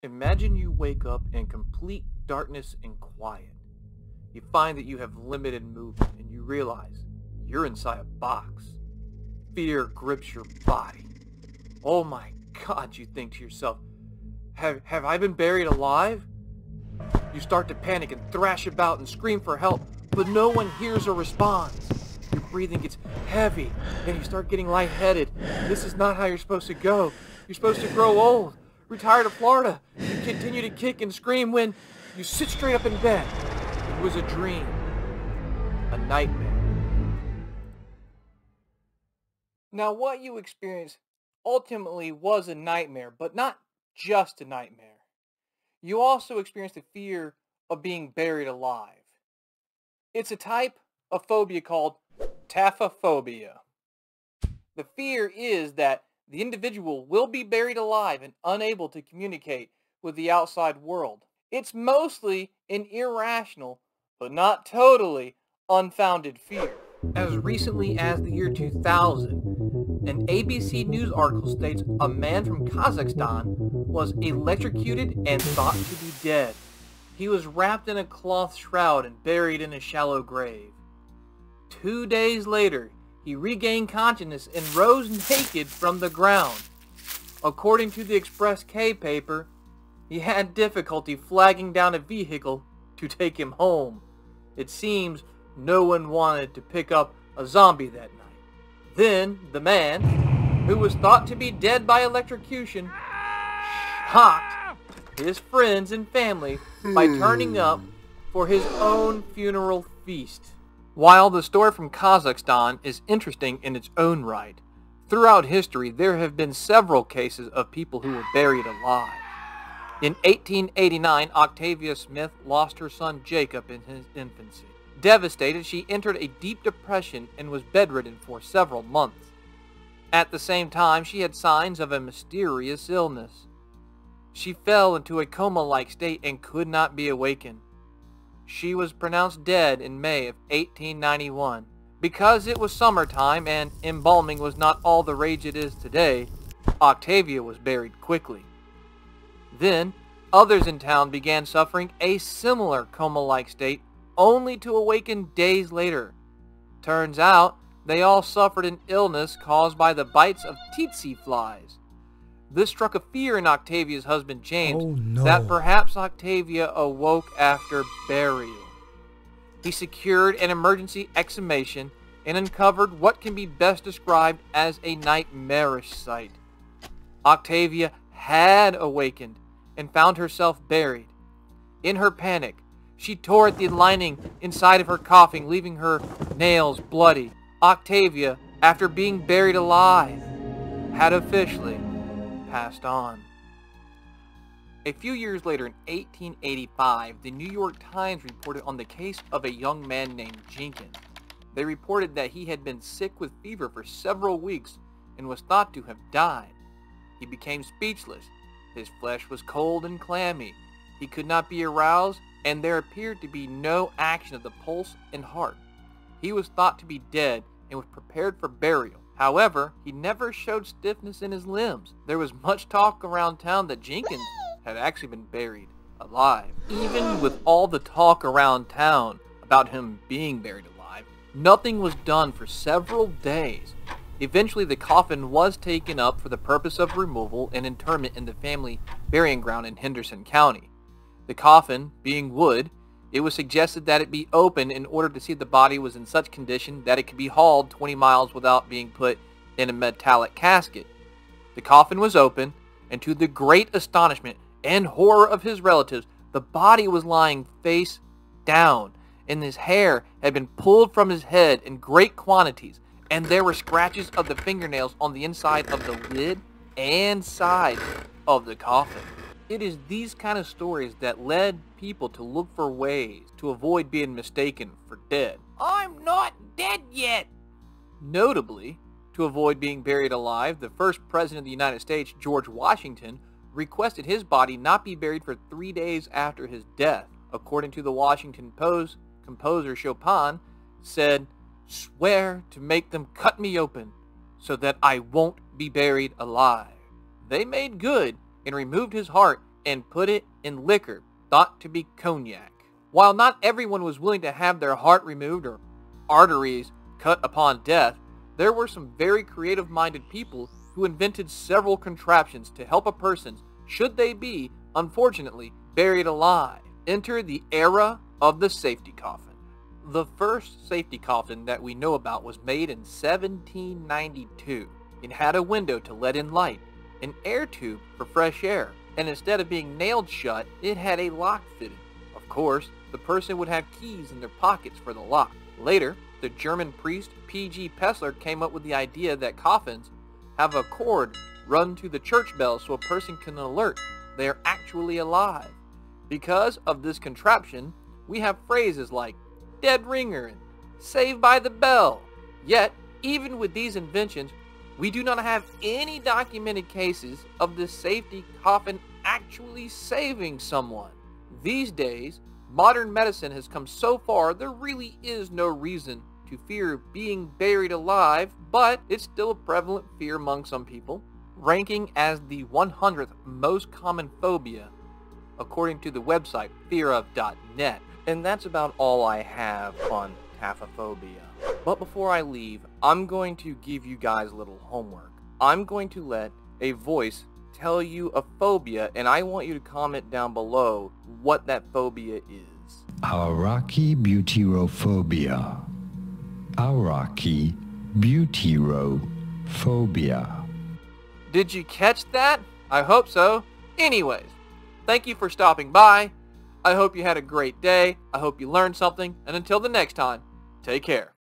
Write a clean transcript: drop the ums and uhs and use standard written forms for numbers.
Imagine you wake up in complete darkness and quiet. You find that you have limited movement and you realize you're inside a box. Fear grips your body. Oh my God, you think to yourself, have I been buried alive? You start to panic and thrash about and scream for help, but no one hears or responds. Your breathing gets heavy and you start getting lightheaded. This is not how you're supposed to go. You're supposed to grow old, retire to Florida, and continue to kick and scream when you sit straight up in bed. It was a dream, a nightmare. Now what you experienced ultimately was a nightmare, but not just a nightmare. You also experienced the fear of being buried alive. It's a type of phobia called taphophobia. The fear is that the individual will be buried alive and unable to communicate with the outside world. It's mostly an irrational, but not totally unfounded fear. As recently as the year 2000, an ABC News article states a man from Kazakhstan was electrocuted and thought to be dead. He was wrapped in a cloth shroud and buried in a shallow grave. 2 days later, he regained consciousness and rose naked from the ground. According to the Express K paper, he had difficulty flagging down a vehicle to take him home. It seems no one wanted to pick up a zombie that night. Then the man, who was thought to be dead by electrocution, shocked his friends and family by turning up for his own funeral feast. While the story from Kazakhstan is interesting in its own right, throughout history there have been several cases of people who were buried alive. In 1889, Octavia Smith lost her son Jacob in his infancy. Devastated, she entered a deep depression and was bedridden for several months. At the same time, she had signs of a mysterious illness. She fell into a coma-like state and could not be awakened. She was pronounced dead in May of 1891. Because it was summertime and embalming was not all the rage it is today, Octavia was buried quickly. Then, others in town began suffering a similar coma-like state, only to awaken days later. Turns out, they all suffered an illness caused by the bites of tsetse flies. This struck a fear in Octavia's husband James that perhaps Octavia awoke after burial. He secured an emergency exhumation and uncovered what can be best described as a nightmarish sight. Octavia had awakened and found herself buried. In her panic, she tore at the lining inside of her coffin, leaving her nails bloody. Octavia, after being buried alive, had officially passed on. A few years later, in 1885, the New York Times reported on the case of a young man named Jenkins. They reported that he had been sick with fever for several weeks and was thought to have died. He became speechless. His flesh was cold and clammy. He could not be aroused, and there appeared to be no action of the pulse and heart. He was thought to be dead and was prepared for burial. However, he never showed stiffness in his limbs. There was much talk around town that Jenkins had actually been buried alive. Even with all the talk around town about him being buried alive, nothing was done for several days. Eventually, the coffin was taken up for the purpose of removal and interment in the family burying ground in Henderson County. The coffin, being wood, it was suggested that it be opened in order to see if the body was in such condition that it could be hauled 20 miles without being put in a metallic casket. The coffin was open, and to the great astonishment and horror of his relatives, the body was lying face down, and his hair had been pulled from his head in great quantities, and there were scratches of the fingernails on the inside of the lid and side of the coffin. It is these kind of stories that led people to look for ways to avoid being mistaken for dead. I'm not dead yet! Notably, to avoid being buried alive, the first president of the United States, George Washington, requested his body not be buried for 3 days after his death. According to the Washington Post, composer Chopin said, "Swear to make them cut me open so that I won't be buried alive." They made good and removed his heart and put it in liquor thought to be cognac. While not everyone was willing to have their heart removed or arteries cut upon death, there were some very creative-minded people who invented several contraptions to help a person should they be, unfortunately, buried alive. Enter the era of the safety coffin. The first safety coffin that we know about was made in 1792. It had a window to let in light, an air tube for fresh air, and instead of being nailed shut, it had a lock fitted. Of course, the person would have keys in their pockets for the lock. Later, the German priest P.G. Pessler came up with the idea that coffins have a cord run to the church bell so a person can alert they are actually alive. Because of this contraption, we have phrases like dead ringer and saved by the bell. Yet, even with these inventions, we do not have any documented cases of the safety coffin actually saving someone. These days, modern medicine has come so far there really is no reason to fear being buried alive, but it's still a prevalent fear among some people, ranking as the 100th most common phobia according to the website fearof.net. And that's about all I have on taphophobia. But before I leave, I'm going to give you guys a little homework. I'm going to let a voice tell you a phobia, and I want you to comment down below what that phobia is. Aoraki butyrophobia. Aoraki butyrophobia. Did you catch that? I hope so. Anyways, thank you for stopping by. I hope you had a great day. I hope you learned something. And until the next time, take care.